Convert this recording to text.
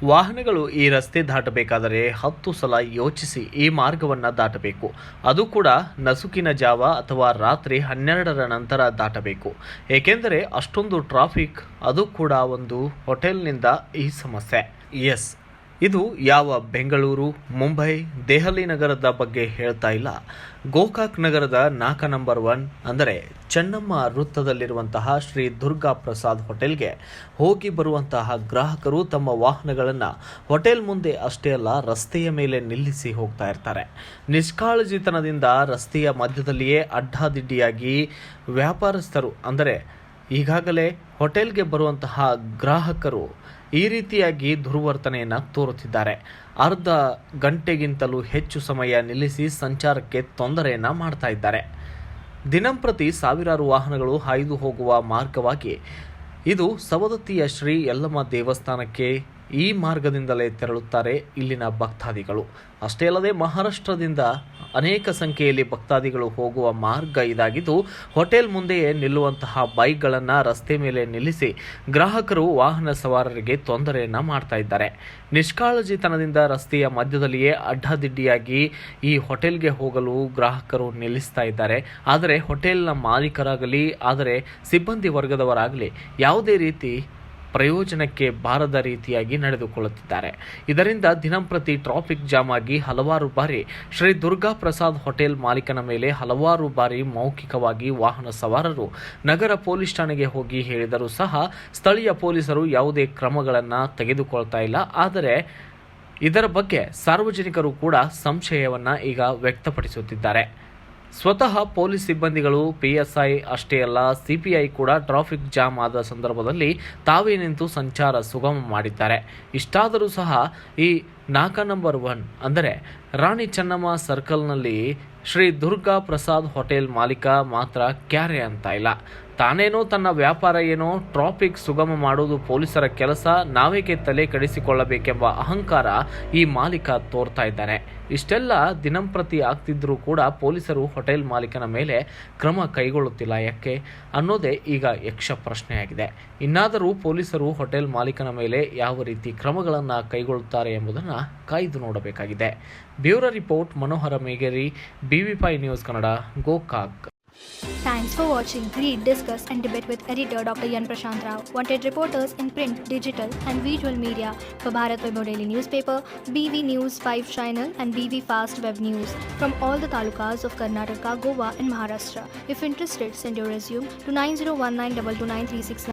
ವಾಹನಗಳು ಈ ರಸ್ತೆ ದಾಟಬೇಕಾದರೆ 10 ಸಲ ಯೋಚಿಸಿ ಈ ಮಾರ್ಗವನ್ನು ದಾಟಬೇಕು. ಅದು ಕೂಡ ನಸುಕಿನ ಜಾವ ಅಥವಾ ರಾತ್ರಿ 12ರ ನಂತರ ದಾಟಬೇಕು. ಏಕೆಂದರೆ ಅಷ್ಟೊಂದು ಟ್ರಾಫಿಕ್. ಅದು ಕೂಡ ಒಂದು ಹೋಟೆಲ್ನಿಂದ ಈ ಸಮಸ್ಯೆ. ಎಸ್, ಇದು ಯಾವ ಬೆಂಗಳೂರು, ಮುಂಬೈ, ದೆಹಲಿ ನಗರದ ಬಗ್ಗೆ ಹೇಳ್ತಾ ಇಲ್ಲ. ಗೋಕಾಕ್ ನಗರದ ನಾಕ ನಂಬರ್ 1 ಅಂದರೆ ಚೆನ್ನಮ್ಮ ವೃತ್ತದಲ್ಲಿರುವಂತಹ ಶ್ರೀ ದುರ್ಗಾ ಪ್ರಸಾದ್ ಹೋಟೆಲ್ಗೆ ಹೋಗಿ ಬರುವಂತಹ ಗ್ರಾಹಕರು ತಮ್ಮ ವಾಹನಗಳನ್ನು ಹೋಟೆಲ್ ಮುಂದೆ ಅಷ್ಟೇ ಅಲ್ಲ, ರಸ್ತೆಯ ಮೇಲೆ ನಿಲ್ಲಿಸಿ ಹೋಗ್ತಾ ಇರ್ತಾರೆ. ನಿಷ್ಕಾಳಜಿತನದಿಂದ ರಸ್ತೆಯ ಮಧ್ಯದಲ್ಲಿಯೇ ಅಡ್ಡಾದಿಡ್ಡಿಯಾಗಿ ವ್ಯಾಪಾರಸ್ಥರು ಅಂದರೆ ಈಗಾಗಲೇ ಹೋಟೆಲ್ಗೆ ಬರುವಂತಹ ಗ್ರಾಹಕರು ಈ ರೀತಿಯಾಗಿ ದುರ್ವರ್ತನೆಯನ್ನು ತೋರುತ್ತಿದ್ದಾರೆ. ಅರ್ಧ ಗಂಟೆಗಿಂತಲೂ ಹೆಚ್ಚು ಸಮಯ ನಿಲ್ಲಿಸಿ ಸಂಚಾರಕ್ಕೆ ತೊಂದರೆಯನ್ನು ಮಾಡ್ತಾ ಇದ್ದಾರೆ. ದಿನಂಪ್ರತಿ ಸಾವಿರಾರು ವಾಹನಗಳು ಹಾಯ್ದು ಹೋಗುವ ಮಾರ್ಗವಾಗಿ ಇದು ಸವದತ್ತಿಯ ಶ್ರೀ ಯಲ್ಲಮ್ಮ ದೇವಸ್ಥಾನಕ್ಕೆ ಈ ಮಾರ್ಗದಿಂದಲೇ ತೆರಳುತ್ತಾರೆ ಇಲ್ಲಿನ ಭಕ್ತಾದಿಗಳು. ಅಷ್ಟೇ ಅಲ್ಲದೆ ಮಹಾರಾಷ್ಟ್ರದಿಂದ ಅನೇಕ ಸಂಖ್ಯೆಯಲ್ಲಿ ಭಕ್ತಾದಿಗಳು ಹೋಗುವ ಮಾರ್ಗ ಇದಾಗಿದ್ದು, ಹೋಟೆಲ್ ಮುಂದೆಯೇ ನಿಲ್ಲುವಂತಹ ಬೈಕ್ಗಳನ್ನು ರಸ್ತೆ ಮೇಲೆ ನಿಲ್ಲಿಸಿ ಗ್ರಾಹಕರು ವಾಹನ ಸವಾರರಿಗೆ ತೊಂದರೆಯನ್ನು ಮಾಡ್ತಾ ಇದ್ದಾರೆ. ನಿಷ್ಕಾಳಜಿತನದಿಂದ ರಸ್ತೆಯ ಮಧ್ಯದಲ್ಲಿಯೇ ಅಡ್ಡಾದಿಡ್ಡಿಯಾಗಿ ಈ ಹೋಟೆಲ್ಗೆ ಹೋಗಲು ಗ್ರಾಹಕರು ನಿಲ್ಲಿಸ್ತಾ ಇದ್ದಾರೆ. ಆದರೆ ಹೋಟೆಲ್ನ ಮಾಲೀಕರಾಗಲಿ ಆದರೆ ಸಿಬ್ಬಂದಿ ವರ್ಗದವರಾಗಲಿ ಯಾವುದೇ ರೀತಿ ಪ್ರಯೋಜನಕ್ಕೆ ಬಾರದ ರೀತಿಯಾಗಿ ನಡೆದುಕೊಳ್ಳುತ್ತಿದ್ದಾರೆ. ಇದರಿಂದ ದಿನಂಪ್ರತಿ ಟ್ರಾಫಿಕ್ ಜಾಮ್ ಆಗಿ ಹಲವಾರು ಬಾರಿ ಶ್ರೀ ದುರ್ಗಾ ಪ್ರಸಾದ್ ಹೋಟೆಲ್ ಮಾಲೀಕನ ಮೇಲೆ ಹಲವಾರು ಬಾರಿ ಮೌಖಿಕವಾಗಿ ವಾಹನ ಸವಾರರು ನಗರ ಪೊಲೀಸ್ ಠಾಣೆಗೆ ಹೋಗಿ ಹೇಳಿದರೂ ಸಹ ಸ್ಥಳೀಯ ಪೊಲೀಸರು ಯಾವುದೇ ಕ್ರಮಗಳನ್ನು ತೆಗೆದುಕೊಳ್ತಾ ಇಲ್ಲ. ಆದರೆ ಇದರ ಬಗ್ಗೆ ಸಾರ್ವಜನಿಕರು ಕೂಡ ಸಂಶಯವನ್ನು ಈಗ ವ್ಯಕ್ತಪಡಿಸುತ್ತಿದ್ದಾರೆ. ಸ್ವತಃ ಪೊಲೀಸ್ ಸಿಬ್ಬಂದಿಗಳು, PSI ಅಷ್ಟೇ ಅಲ್ಲ, CPI ಕೂಡ ಟ್ರಾಫಿಕ್ ಜಾಮ್ ಆದ ಸಂದರ್ಭದಲ್ಲಿ ತಾವೇ ನಿಂತು ಸಂಚಾರ ಸುಗಮ ಮಾಡಿದ್ದಾರೆ. ಇಷ್ಟಾದರೂ ಸಹ ಈ ನಾಕ ನಂಬರ್ 1 ಅಂದರೆ ರಾಣಿ ಚೆನ್ನಮ್ಮ ಸರ್ಕಲ್ನಲ್ಲಿ ಶ್ರೀ ದುರ್ಗಾ ಪ್ರಸಾದ್ ಹೋಟೆಲ್ ಮಾಲೀಕ ಮಾತ್ರ ಕ್ಯಾರೆ ಅಂತ ಇಲ್ಲ. ತಾನೇನೋ ತನ್ನ ವ್ಯಾಪಾರ ಏನೋ, ಟ್ರಾಫಿಕ್ ಸುಗಮ ಮಾಡುವುದು ಪೊಲೀಸರ ಕೆಲಸ, ನಾವೇಕೆ ತಲೆ ಕೆಡಿಸಿಕೊಳ್ಳಬೇಕೆಂಬ ಅಹಂಕಾರ ಈ ಮಾಲೀಕ ತೋರ್ತಾ ಇದ್ದಾನೆ. ಇಷ್ಟೆಲ್ಲ ದಿನಂಪ್ರತಿ ಆಗ್ತಿದ್ರೂ ಕೂಡ ಪೊಲೀಸರು ಹೋಟೆಲ್ ಮಾಲೀಕನ ಮೇಲೆ ಕ್ರಮ ಕೈಗೊಳ್ಳುತ್ತಿಲ್ಲ ಯಾಕೆ ಅನ್ನೋದೇ ಈಗ ಯಕ್ಷ ಪ್ರಶ್ನೆಯಾಗಿದೆ. ಇನ್ನಾದರೂ ಪೊಲೀಸರು ಹೋಟೆಲ್ ಮಾಲೀಕನ ಮೇಲೆ ಯಾವ ರೀತಿ ಕ್ರಮಗಳನ್ನು ಕೈಗೊಳ್ಳುತ್ತಾರೆ ಎಂಬುದನ್ನು ಕಾಯ್ದು ನೋಡಬೇಕಾಗಿದೆ. Bureau report Manohar Megeri, BV5 news Kannada, Gokak. Thanks for watching. Read, discuss and debate with editor Dr. Yan Prashant Rao. Wanted reporters in print, digital and visual media for Bharat Vaibhav Daily Newspaper, BV News 5 Channel and BV Fast Web News from all the talukas of Karnataka, Goa and Maharashtra. If interested, send your resume to 9019229369.